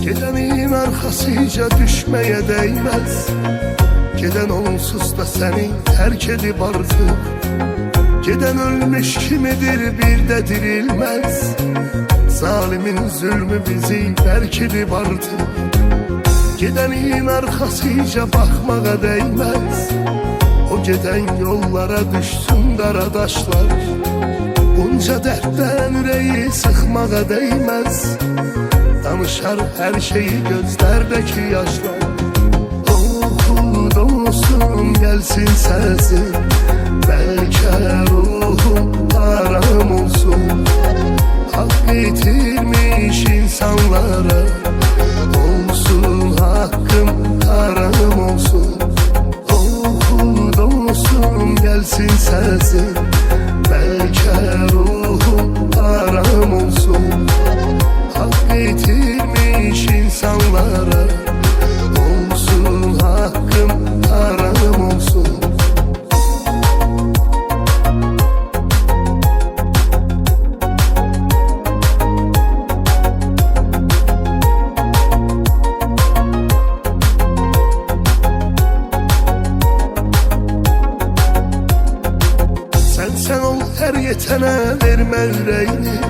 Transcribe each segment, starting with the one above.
Gidenin arkasıca düşmeye değmez. Giden onsuz da seni terk edip artık. Giden ölmüş kimidir bir de dirilmez. Zalimin zulmü bizi terk edip artık. Gidenin arkasıca bakmağa değmez. O giden yollara düşsün qaradaşlar. Bunca dərddən ürəyi sıxmağa değmez. Danışar her şeyi gözlerdeki yaşlar. Oxud olsun gelsin səsin, belki ruhum aram olsun. Hak itirmiş insanlara olsun hakkım haram olsun. Oxud olsun gelsin səsin, belki ruhum aram olsun. Hak itirmiş insanlara olsun hakkım haram olsun. Sen ol her yetene verme yüreğini.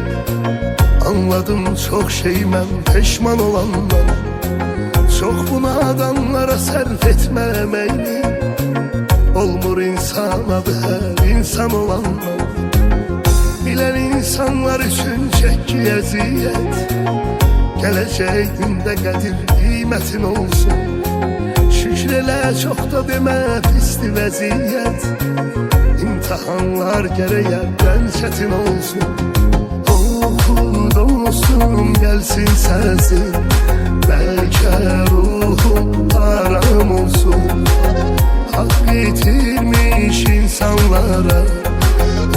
Anladım çok şey ben peşman olanlar. Çok buna adamlara serf etme emeğini. Olmur insan adı her insan olanlar. Bilen insanlar için çek ki eziyet. Geleceği günde kadir kıymetin olsun. Şükrele çok da deme pisli vaziyet. İmtihanlar gereğinden çetin olsun. Oxud olsun gelsin səsin, belki ruhum aram olsun. Hak itirmiş insanlara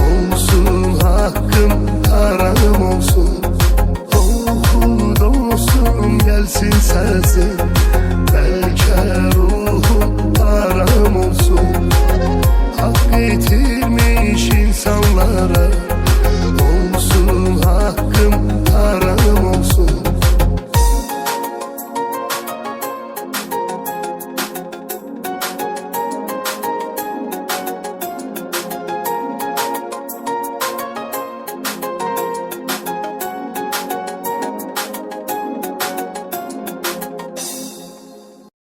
olsun hakkım haram olsun. Oxud olsun gelsin səsin,